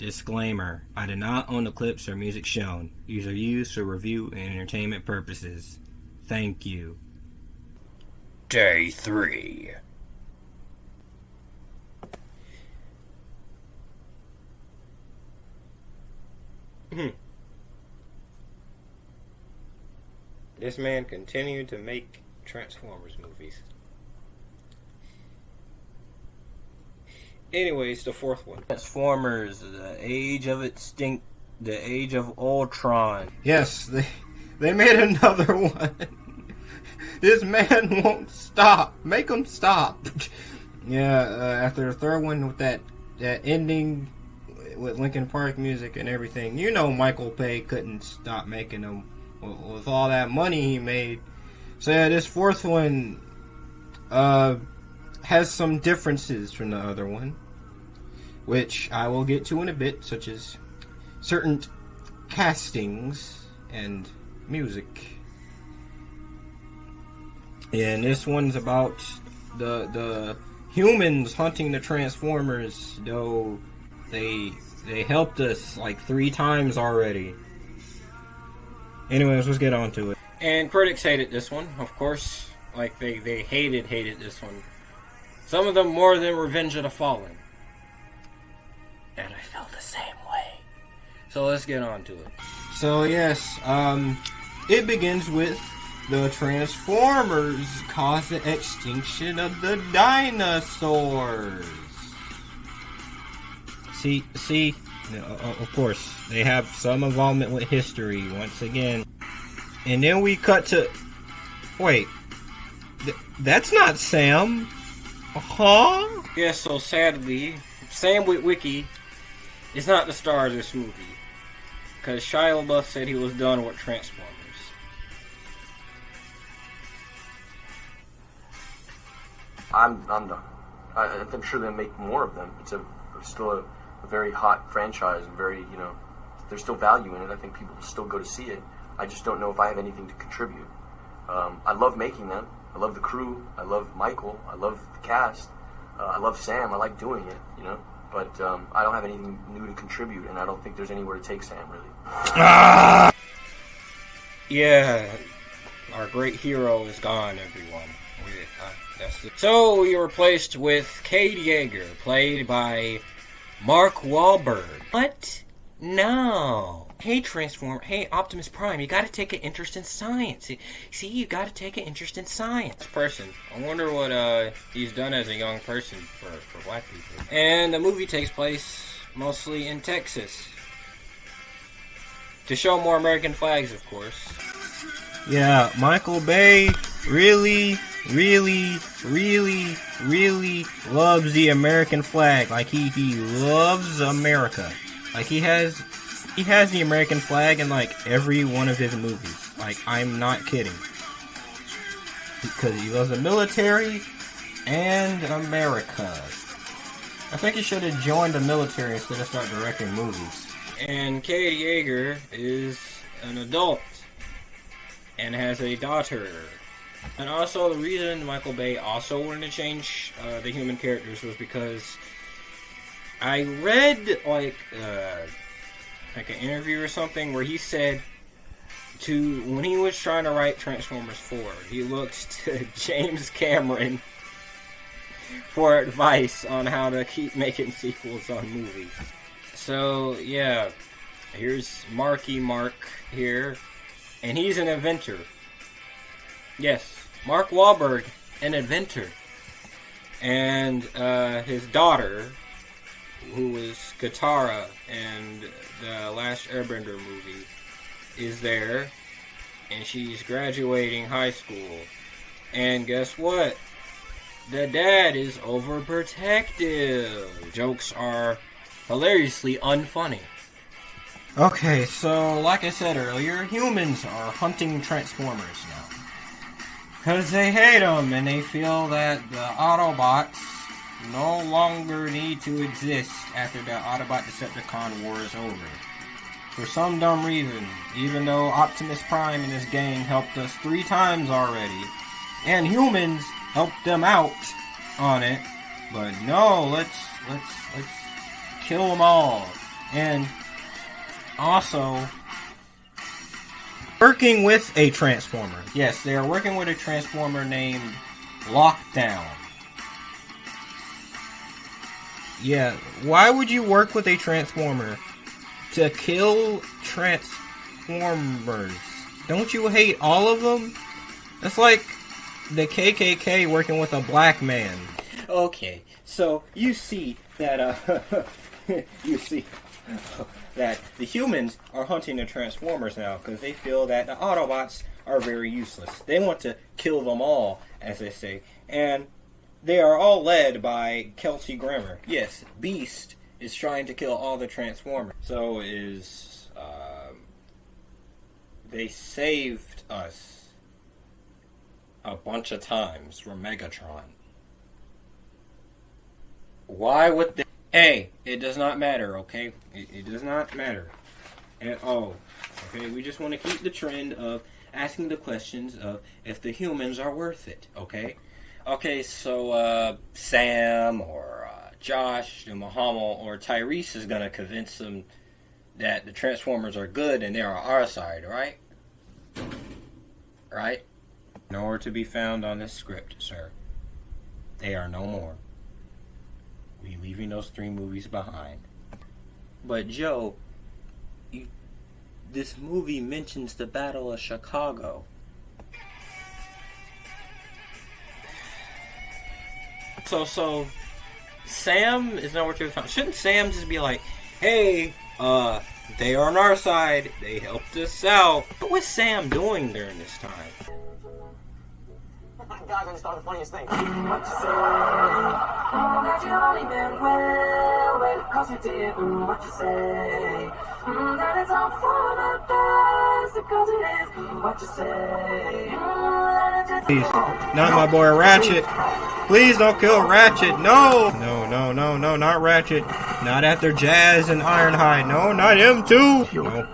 Disclaimer: I do not own the clips or music shown. These are used for review and entertainment purposes. Thank you. Day 3. This man continued to make Transformers movies. Anyways, the fourth one. Transformers, the Age of Ultron. Yes, they made another one. This man won't stop. Make him stop. Yeah, after the third one with that ending with Linkin Park music and everything, you know Michael Bay couldn't stop making them with all that money he made. So yeah, this fourth one has some differences from the other one, which I will get to in a bit, such as certain castings and music. And this one's about the humans hunting the Transformers, though they helped us like 3 times already. Anyways, let's get on to it. And critics hated this one, of course. Like, they hated this one. Some of them more than Revenge of the Fallen. And I felt the same way. So let's get on to it. So yes, it begins with the Transformers cause the extinction of the dinosaurs. See, of course, they have some involvement with history once again. And then we cut to... Wait, that's not Sam. Huh? Yeah, so sadly, Sam Witwicky is not the star of this movie, because Shia LaBeouf said he was done with Transformers. I'm done. I'm sure they'll make more of them. It's still a very hot franchise, and very, there's still value in it. I think people still go to see it. I just don't know if I have anything to contribute. I love making them. I love the crew. I love Michael. I love the cast. I love Sam. I like doing it, But I don't have anything new to contribute, and I don't think there's anywhere to take Sam, really. Yeah, our great hero is gone, everyone. So we were replaced with Cade Yeager, played by Mark Wahlberg. What? No. Hey, Hey, Optimus Prime, you gotta take an interest in science. See, you gotta take an interest in science. Person. I wonder what he's done as a young person for black people. And the movie takes place mostly in Texas. To show more American flags, of course. Yeah, Michael Bay really loves the American flag. Like, he loves America. Like, he has the American flag in, like, every one of his movies. Like, I'm not kidding. Because he loves the military and America. I think he should have joined the military instead of start directing movies. And Cade Yeager is an adult and has a daughter. And also, the reason Michael Bay also wanted to change the human characters was because I read, like an interview or something where he said when he was trying to write Transformers 4, he looked to James Cameron for advice on how to keep making sequels on movies. So, yeah, here's Marky Mark here, and he's an inventor. Yes, Mark Wahlberg, an inventor. And his daughter, who is Katara in the Last Airbender movie, is there, and she's graduating high school. And guess what? The dad is overprotective. Jokes are hilariously unfunny. Okay, so like I said earlier, humans are hunting Transformers now. Because they hate them, and they feel that the Autobots no longer need to exist after the Autobot-Decepticon war is over. For some dumb reason, even though Optimus Prime and his gang helped us 3 times already, and humans helped them out on it, but no, let's kill them all. And also working with a Transformer. Yes, they are working with a Transformer named Lockdown. Yeah, why would you work with a Transformer to kill Transformers? Don't you hate all of them? That's like the KKK working with a black man. Okay, so you see that, you see that the humans are hunting the Transformers now because they feel that the Autobots are very useless. They want to kill them all, as they say. And they are all led by Kelsey Grammer. Yes, Beast is trying to kill all the Transformers. So is, they saved us a bunch of times from Megatron. Why would they? Hey, it does not matter, okay? It does not matter at all. Okay, we just want to keep the trend of asking the questions of if the humans are worth it, okay? Okay, so Sam or Josh and Muhammad or Tyrese is going to convince them that the Transformers are good and they're on our side, right? Right? Nowhere to be found on this script, sir. They are no more. We leaving those 3 movies behind. But Joe, this movie mentions the Battle of Chicago. So Sam is nowhere to be found. Shouldn't Sam just be like, hey, they are on our side, they helped us out. What was Sam doing during this time? Guys, I just thought the funniest thing. That you only meant well, cause you did what you say. That it's all for the best, because it is what you say. Please, not my boy Ratchet. Please don't kill Ratchet. No, not Ratchet. Not after Jazz and Ironhide. No, not him too. No.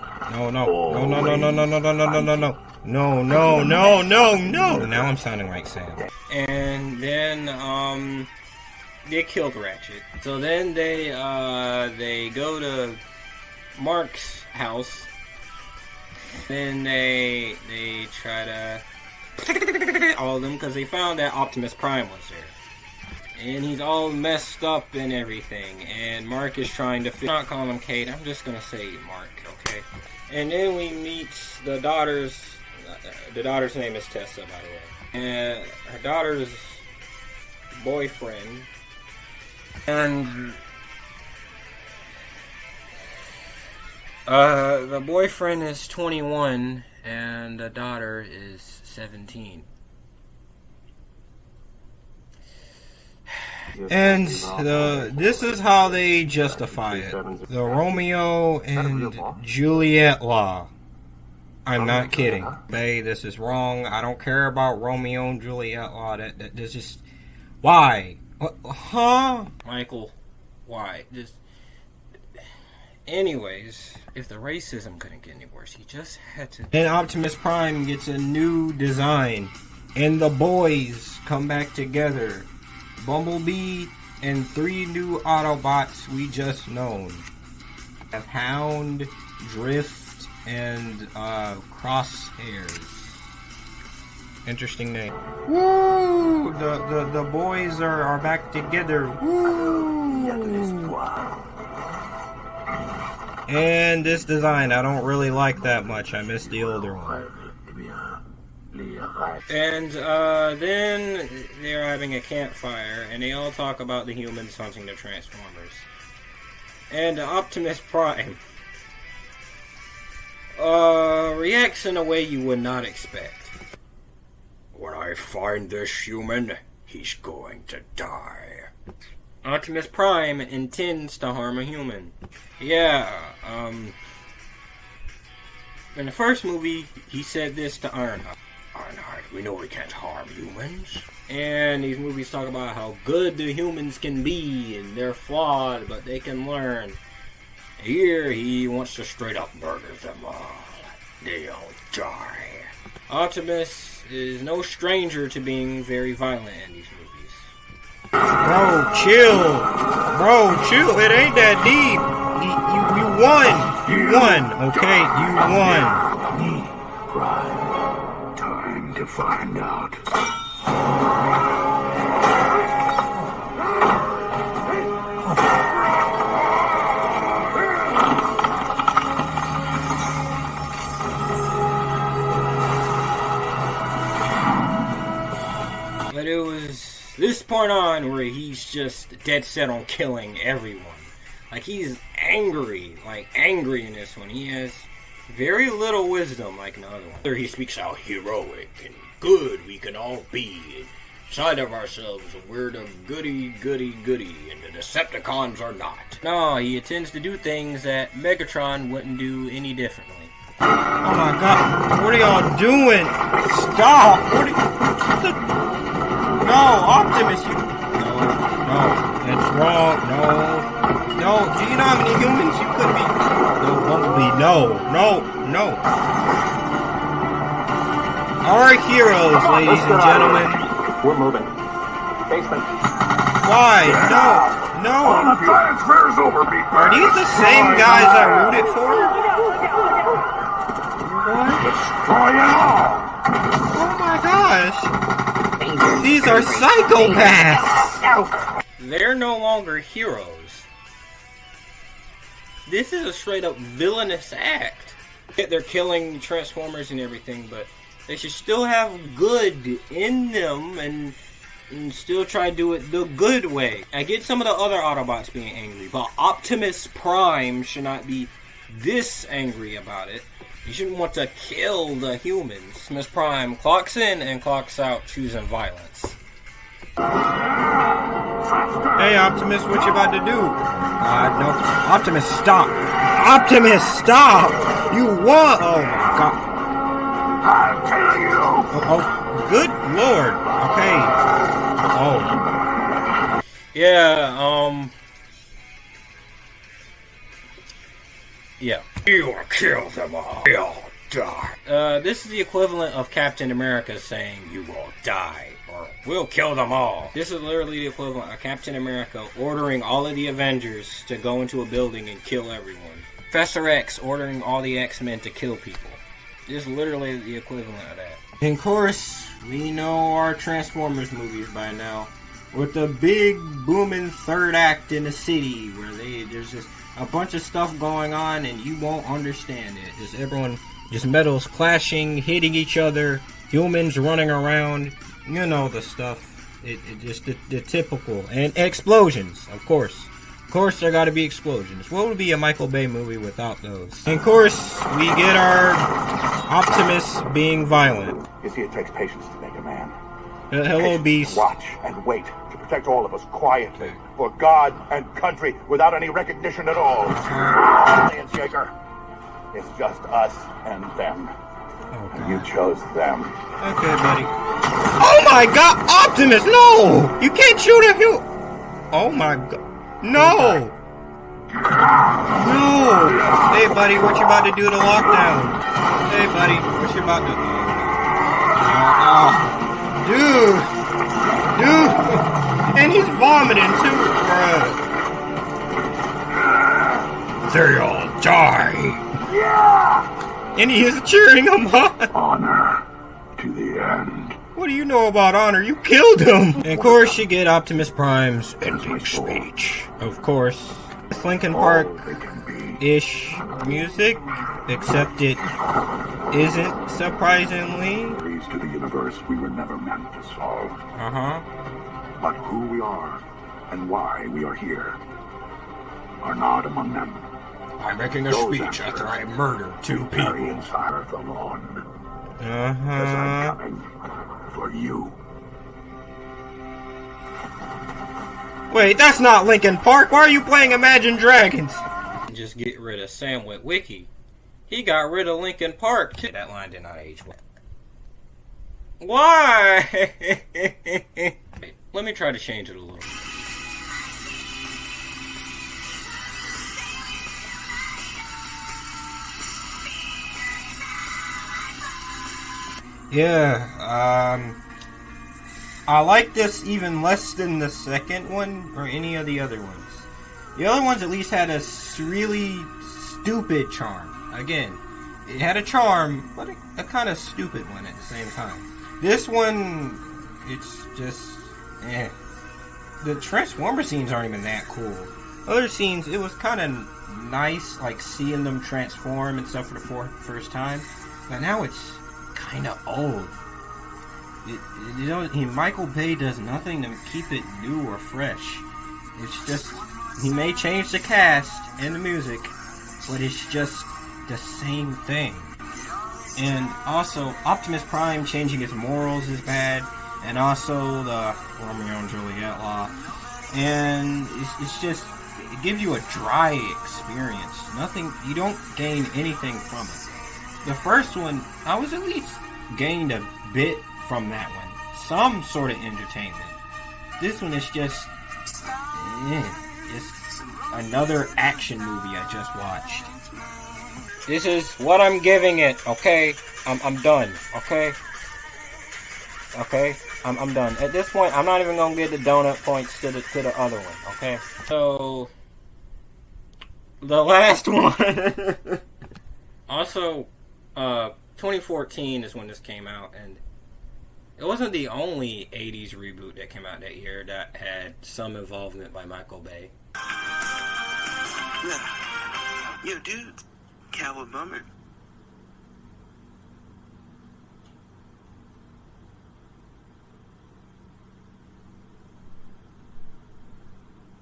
No. Now I'm sounding like Sam. And then they killed Ratchet. So then they go to Mark's house. Then they try to all of them because they found that Optimus Prime was there. And he's all messed up and everything. And Mark is trying to... I'm not calling him Kate. I'm just going to say Mark, okay? And then we meet the daughter's... The daughter's name is Tessa, by the way. And her daughter's boyfriend. And... the boyfriend is 21 and the daughter is 17. And this is how they justify it. The Romeo and Juliet law. I'm not kidding. Hey, this is wrong. I don't care about Romeo and Juliet law. That's just... Why? Huh? Michael, why? Just... Anyways, if the racism couldn't get any worse, he just had to... And Optimus Prime gets a new design. And the boys come back together. Bumblebee and 3 new Autobots we just known. Have Hound, Drift, and Crosshairs. Interesting name. Woo! The boys are back together. Woo! And this design I don't really like that much. I miss the older one. And then they're having a campfire, and they all talk about the humans hunting the Transformers. And Optimus Prime reacts in a way you would not expect. When I find this human, he's going to die. Optimus Prime intends to harm a human. Yeah, in the first movie, he said this to Ironhide. Ironhide, we know we can't harm humans. And these movies talk about how good the humans can be, and they're flawed, but they can learn. Here, he wants to straight up murder them all. They'll die. Optimus is no stranger to being very violent in these movies. Bro, chill. It ain't that deep. You won! You won! Okay, you won! Me, Prime. Time to find out. But it was this point on where he's just dead set on killing everyone. Like, he's angry, in this one. He has very little wisdom, like in the other one. He speaks how heroic and good we can all be inside of ourselves. We're the goody, and the Decepticons are not. No, he intends to do things that Megatron wouldn't do any differently. Oh my god, what are y'all doing? Stop! No, Optimus, you... No, that's wrong, no, do you know how many humans you could be? No, Bumblebee, no. Our heroes, ladies and gentlemen. We're moving. Basement. Why? No. The transfer's over, meatbag. Are these the same guys I rooted for? What? Destroy it all. Oh my gosh. These are psychopaths. They're no longer heroes. This is a straight up villainous act. They're killing Transformers and everything, but they should still have good in them and still try to do it the good way. I get some of the other Autobots being angry, but Optimus Prime should not be this angry about it. You shouldn't want to kill the humans. Optimus Prime clocks in and clocks out, choosing violence. Hey Optimus, what you about to do? No. Optimus, stop! Optimus, stop! You won! Oh my god. I'll kill you. Oh, good lord. Okay. Oh. Yeah, yeah. You will kill them all. They all die. This is the equivalent of Captain America saying, "You will die," or "We'll kill them all." This is literally the equivalent of Captain America ordering all of the Avengers to go into a building and kill everyone. Professor X ordering all the X-Men to kill people. This is literally the equivalent of that. And of course, we know our Transformers movies by now. With the big booming third act in the city where there's just a bunch of stuff going on and you won't understand it. Just everyone, just metals clashing, hitting each other, humans running around, you know the stuff. It just the typical. And explosions, of course. Of course there gotta be explosions. What would be a Michael Bay movie without those? And of course, we get our Optimus being violent. You see, it takes patience to make a man. Hello, Patience Beast. to watch and wait to protect all of us quietly for God and country without any recognition at all. Alliance Shaker. It's just us and them. Oh, And you chose them. Okay, buddy. Oh my god! Optimus, no! You can't shoot at you! Oh my god. No! No! Hey, buddy, what you about to do to lockdown? Hey, buddy, what you about to... Dude! And he's vomiting too, bruh. They all die. And he is cheering him on. Honor to the end. What do you know about honor? You killed him! And of course you get Optimus Prime's Ending speech. Of course. It's Linkin All Park they can be. ish music, except it isn't, surprisingly. Mysteries to the universe we were never meant to solve. But who we are and why we are here are not among them. I'm making a Those speech after I answers murdered two carry people. inside of the lawn. As I'm coming for you. Wait, that's not Linkin Park. Why are you playing Imagine Dragons? Just get rid of Sam Wiki. He got rid of Linkin Park too. That line did not age well. Why? Let me try to change it a little. Yeah, I like this even less than the second one or any of the other ones. The other ones at least had a really stupid charm. Again, it had a charm, but a kind of stupid one at the same time. This one, it's just, eh. The Transformer scenes aren't even that cool. Other scenes, it was kind of nice, like seeing them transform and stuff for the first time. But now it's kind of old. Michael Bay does nothing to keep it new or fresh. It's just, he may change the cast and the music, but it's just the same thing. And also, Optimus Prime changing his morals is bad, and also the Romeo and Juliet law. And it's just, it gives you a dry experience. Nothing, you don't gain anything from it. The first one, I was at least gained a bit from that one. Some sort of entertainment. This one is just another action movie I just watched. This is what I'm giving it, okay? I'm done, okay? Okay? I'm done. At this point, I'm not even gonna give the donut points to the other one, okay? So, the last one. Also, 2014 is when this came out, and it wasn't the only 80s reboot that came out that year that had some involvement by Michael Bay. Yo, dude, Cowboy Bummer.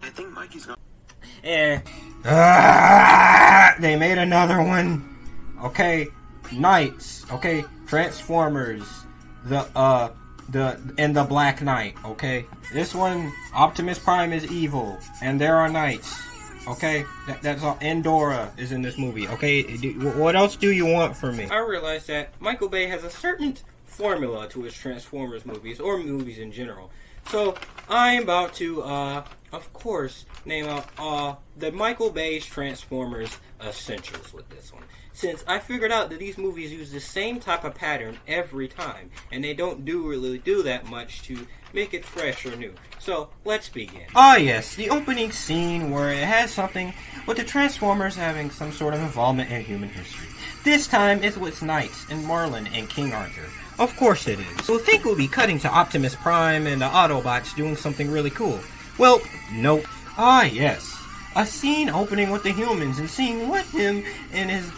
I think Mikey's gone. They made another one. Okay, Knights. Okay, Transformers. The Black Knight. Okay, this one, Optimus Prime is evil, and there are knights. Okay, that's all. Endora is in this movie. Okay, what else do you want from me? I realize that Michael Bay has a certain formula to his Transformers movies, or movies in general. So, I'm about to, of course, name out the Michael Bay's Transformers Essentials with this one. Since I figured out that these movies use the same type of pattern every time, and they don't really do that much to make it fresh or new. So, let's begin. Ah yes, the opening scene where it has something with the Transformers having some sort of involvement in human history. This time, it's with knights and Merlin and King Arthur. Of course it is. You'll think we'll be cutting to Optimus Prime and the Autobots doing something really cool. Well, nope. Ah yes. A scene opening with the humans and seeing what him and his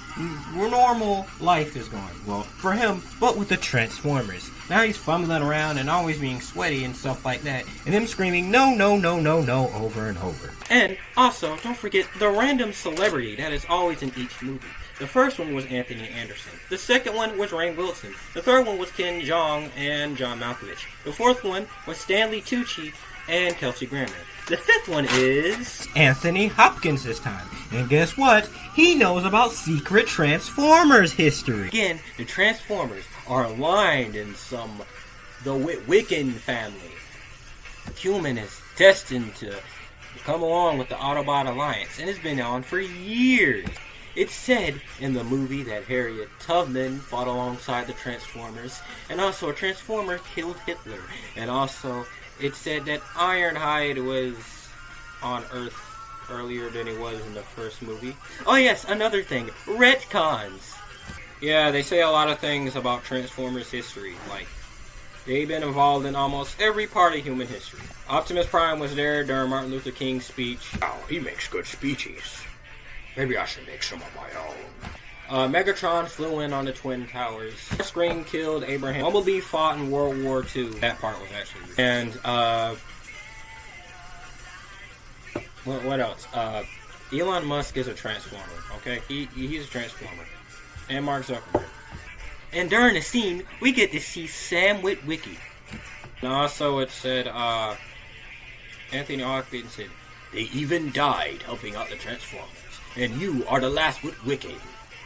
normal life is going. Well, for him, but with the Transformers. Now he's fumbling around and always being sweaty and stuff like that. And him screaming, no, no, no, no, no, over and over. And also, don't forget the random celebrity that is always in each movie. The first one was Anthony Anderson. The second one was Rainn Wilson. The third one was Ken Jeong and John Malkovich. The fourth one was Stanley Tucci and Kelsey Grammer. The fifth one is Anthony Hopkins this time. And guess what? He knows about secret Transformers history. Again, the Transformers are aligned in the Wiccan family. Human is destined to come along with the Autobot Alliance, and it's been on for years. It's said in the movie that Harriet Tubman fought alongside the Transformers, and also a Transformer killed Hitler, and also it's said that Ironhide was on Earth earlier than he was in the first movie. Oh yes, another thing, retcons. Yeah, they say a lot of things about Transformers history, like they've been involved in almost every part of human history. Optimus Prime was there during Martin Luther King's speech. Oh, he makes good speeches. Maybe I should make some of my own. Megatron flew in on the Twin Towers. Scream killed Abraham. Bumblebee fought in World War II. That part was actually good. And, what else? Elon Musk is a Transformer, okay? He's a Transformer. And Mark Zuckerberg. And during the scene, we get to see Sam Witwicky. And also it said, Anthony Hopkins said, they even died helping out the Transformers. And you are the last Witwicky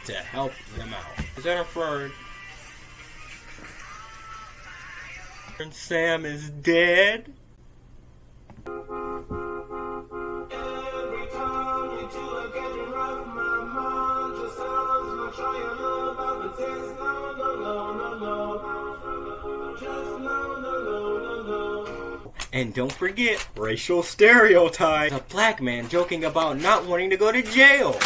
to help them out. Is that inferred? And Sam is dead? Every time we two are getting rough, my mind just sounds like trying love out the text. No, no, no, no, no. Just no, no, no, no, no. And don't forget, racial stereotypes. A black man joking about not wanting to go to jail.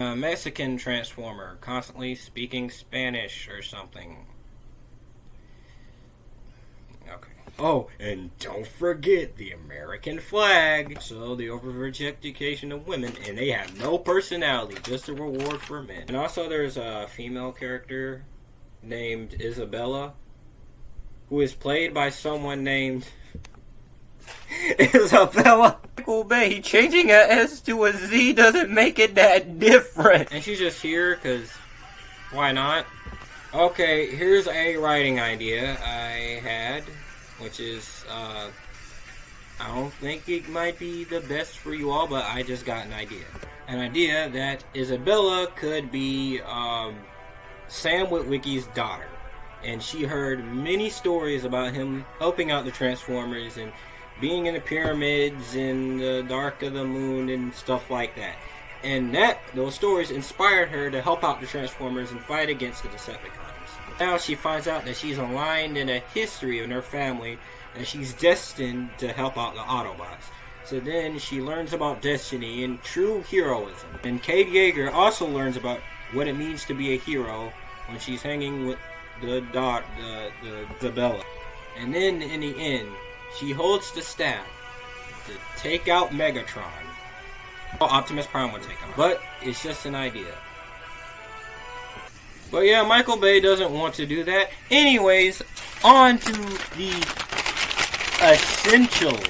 A Mexican Transformer, constantly speaking Spanish or something. Okay. Oh, and don't forget the American flag. So the over-objectification of women, and they have no personality, just a reward for men. And also there's a female character named Isabella, who is played by someone named Isabella. Michael Bay changing a S to a Z doesn't make it that different. And she's just here because why not? Okay, here's a writing idea I had, which is I don't think it might be the best for you all, but I just got an idea. An idea that Isabella could be Sam Witwicky's daughter. And she heard many stories about him helping out the Transformers and being in the pyramids and the dark of the moon and stuff like that. And those stories inspired her to help out the Transformers and fight against the Decepticons. Now she finds out that she's aligned in a history in her family and she's destined to help out the Autobots. So then she learns about destiny and true heroism. And Kate Yeager also learns about what it means to be a hero when she's hanging with the Bella. And then in the end, she holds the staff to take out Megatron. Optimus Prime would take him, but it's just an idea. But yeah, Michael Bay doesn't want to do that. Anyways, on to the essentials.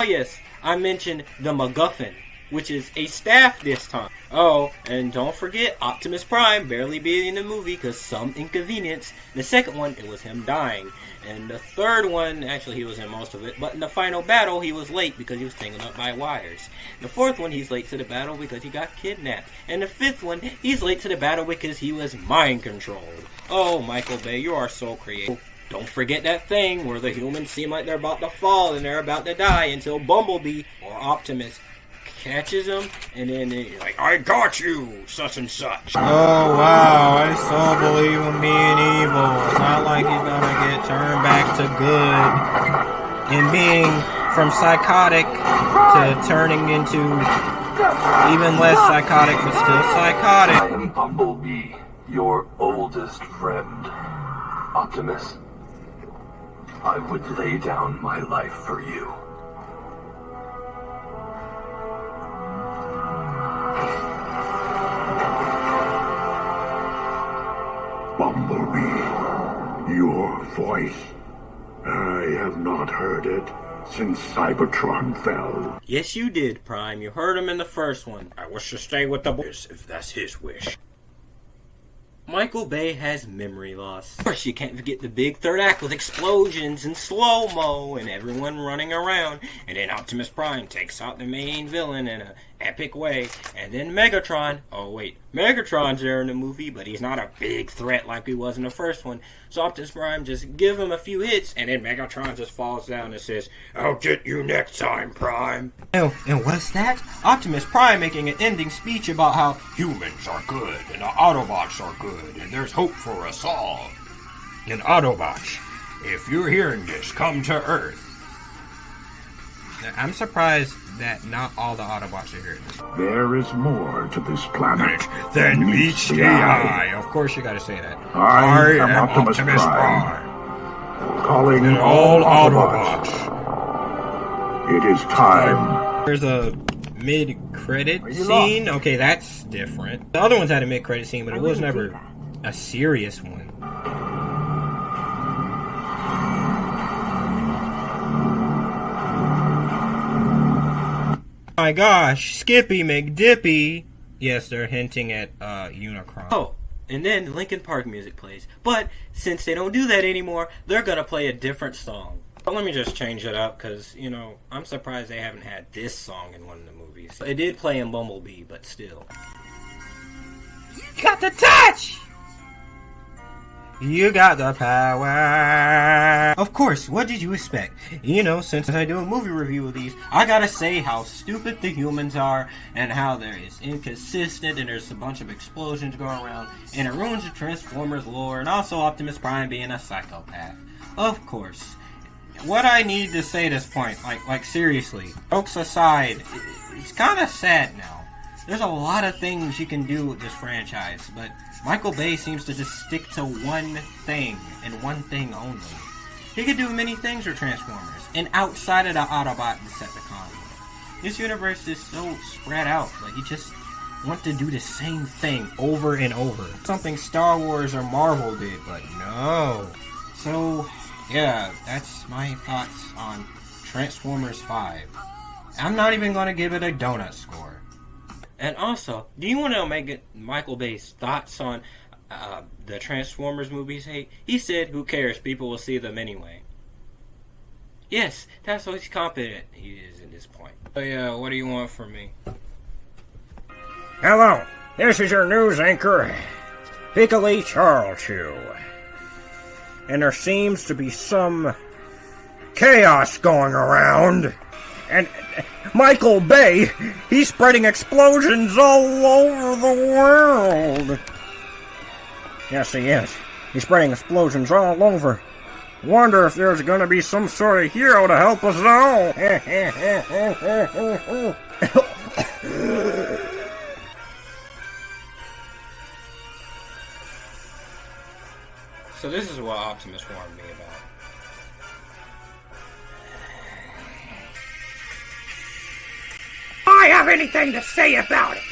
Oh yes, I mentioned the MacGuffin, which is a staff this time. Oh, and don't forget Optimus Prime barely being in the movie because some inconvenience. The second one, it was him dying. And the third one, actually he was in most of it, but in the final battle he was late because he was tangled up by wires. The fourth one, he's late to the battle because he got kidnapped. And the fifth one, he's late to the battle because he was mind controlled. Oh, Michael Bay, you are so creative. Don't forget that thing where the humans seem like they're about to fall and they're about to die until Bumblebee or Optimus catches him, and then they're like, I got you, such and such. Oh wow, I so believe in being evil. It's not like he's gonna get turned back to good. And being from psychotic to turning into even less psychotic, but still psychotic. I am Bumblebee, your oldest friend. Optimus, I would lay down my life for you. Bumblebee, your voice. I have not heard it since Cybertron fell. Yes, you did, Prime. You heard him in the first one. I wish to stay with the boys if that's his wish. Michael Bay has memory loss. Of course, you can't forget the big third act with explosions and slow-mo and everyone running around. And then Optimus Prime takes out the main villain in an epic way. And then Megatron. Oh, wait. Megatron's there in the movie, but he's not a big threat like he was in the first one. So Optimus Prime just give him a few hits, and then Megatron just falls down and says, I'll get you next time, Prime. And what's that? Optimus Prime making an ending speech about how humans are good, and the Autobots are good, and there's hope for us all. And Autobots, if you're hearing this, come to Earth. I'm surprised that not all the Autobots are here. There is more to this planet Then meets the eye. Of course you gotta say that. I am Optimus Prime. Calling And all Autobots. It is time. There's a mid-credit scene. Okay, that's different. The other ones had a mid-credit scene, but it was never a serious one. My gosh, Skippy McDippy. Yes, they're hinting at Unicron. Oh, and then Linkin Park music plays. But since they don't do that anymore, they're gonna play a different song. But let me just change it up, because, you know, I'm surprised they haven't had this song in one of the movies. It did play in Bumblebee, but still. You got the touch! You got the power. Of course, what did you expect? You know, since I do a movie review of these, I gotta say how stupid the humans are and how they're inconsistent and there's a bunch of explosions going around and it ruins the Transformers lore and also Optimus Prime being a psychopath. Of course. What I need to say at this point, like seriously, jokes aside, it's kind of sad now. There's a lot of things you can do with this franchise, but Michael Bay seems to just stick to one thing, and one thing only. He could do many things with Transformers, and outside of the Autobot and Decepticon. This universe is so spread out, like you just want to do the same thing over and over. Something Star Wars or Marvel did, but no. So, yeah, that's my thoughts on Transformers 5. I'm not even going to give it a donut score. And also, do you want to make it Michael Bay's thoughts on the Transformers movies? Hey, he said, who cares? People will see them anyway. Yes, that's how confident he is in this point. So yeah, what do you want from me? Hello, this is your news anchor, Piccoli Charlechew. And there seems to be some chaos going around. And Michael Bay, he's spreading explosions all over the world. Yes, he is. He's spreading explosions all over. Wonder if there's gonna be some sort of hero to help us all. So this is what Optimus warned me about. I have anything to say about it.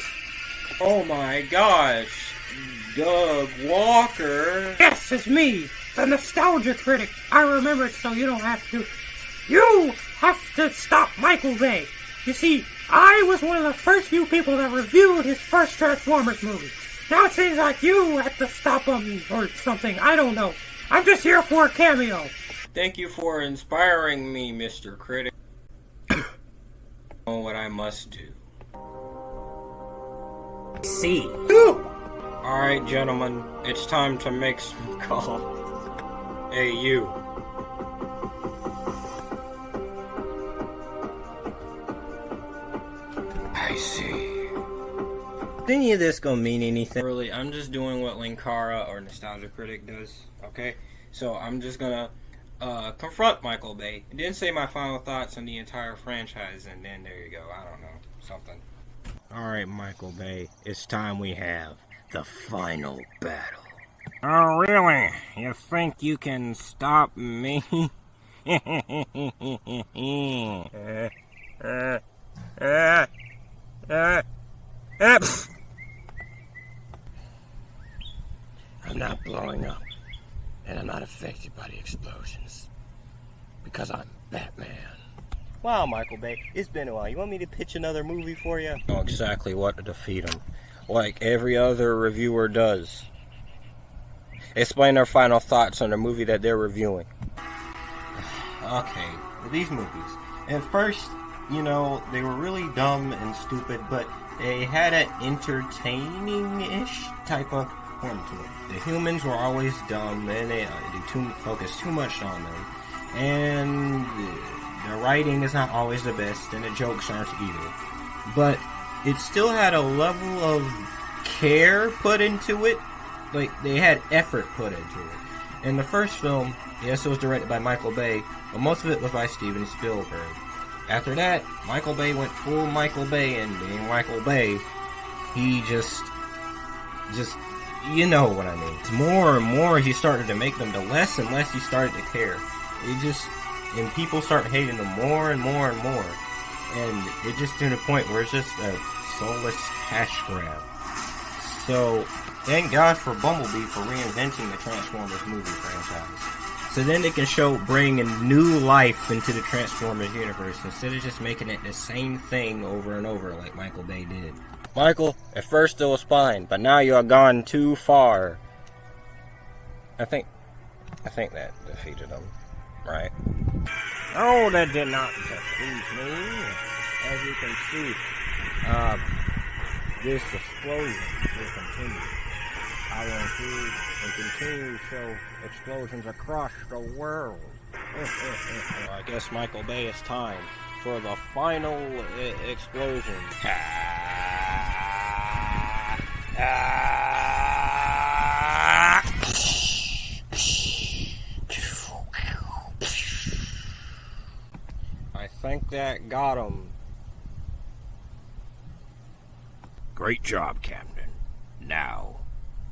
Oh my gosh, Doug Walker. Yes, it's me, the nostalgia critic. I remember it, so you don't have to. You have to stop Michael Bay. You see, I was one of the first few people that reviewed his first Transformers movie. Now it seems like you have to stop him or something. I don't know. I'm just here for a cameo. Thank you for inspiring me, Mr. Critic. Know what I must do. See. Alright, gentlemen, it's time to make some calls. Hey, you. I see. Any of this gonna mean anything? Really, I'm just doing what Linkara or Nostalgia Critic does, okay? So I'm just gonna confront Michael Bay. I didn't say my final thoughts on the entire franchise, and then there you go. I don't know. Something. Alright, Michael Bay, it's time we have the final battle. Oh, really? You think you can stop me? I'm not blowing up, and I'm not affected by the explosions, because I'm Batman. Wow, Michael Bay, it's been a while. You want me to pitch another movie for you? Know exactly what to defeat him, like every other reviewer does. Explain their final thoughts on the movie that they're reviewing. Okay, these movies. At first, you know, they were really dumb and stupid, but they had an entertaining-ish type of form to it. The humans were always dumb, and they focus too much on them. And the writing is not always the best, and the jokes aren't either. But it still had a level of care put into it. Like, they had effort put into it. In the first film, yes, it was directed by Michael Bay, but most of it was by Steven Spielberg. After that, Michael Bay went full Michael Bay, and being Michael Bay, he just, you know what I mean. It's more and more he started to make them, the less and less he started to care. And people start hating them more and more and more. And it just to the point where it's just a soulless cash grab. So, thank God for Bumblebee for reinventing the Transformers movie franchise. So then they can bring a new life into the Transformers universe instead of just making it the same thing over and over like Michael Bay did. Michael, at first it was fine, but now you have gone too far. I think that defeated him, right? Oh, that did not defeat me. As you can see, this explosion will continue. I will continue to show explosions across the world. I guess Michael Bay, it's time for the final explosion. I think that got him. Great job, Camden. Now,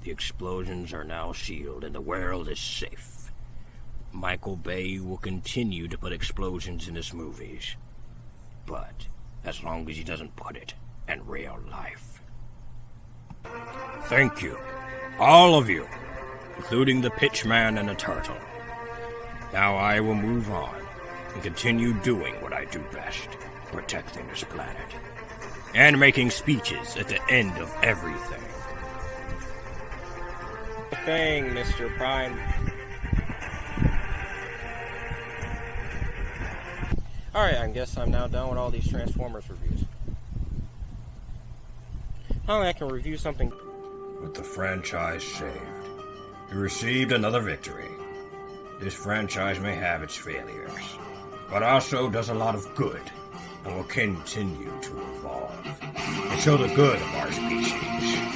the explosions are now sealed and the world is safe. Michael Bay will continue to put explosions in his movies. But as long as he doesn't put it in real life. Thank you. All of you. Including the Pitchman and the Turtle. Now I will move on and continue doing what I do best. Protecting this planet. And making speeches at the end of everything. Thing, Mr. Prime. Alright, I guess I'm now done with all these Transformers reviews. Finally, I can review something. With the franchise saved, we received another victory. This franchise may have its failures, but also does a lot of good, and will continue to evolve, and show the good of our species.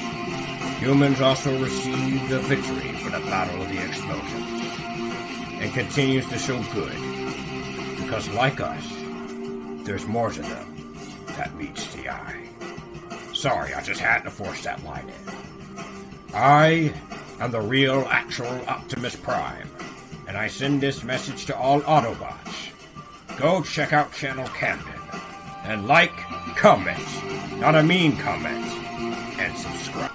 Humans also received a victory for the Battle of the Explosions, and continues to show good, because like us, there's more to them that meets the eye. Sorry, I just had to force that line in. I am the real, actual Optimus Prime, and I send this message to all Autobots. Go check out Channel Camden, and like, comment, not a mean comment, and subscribe.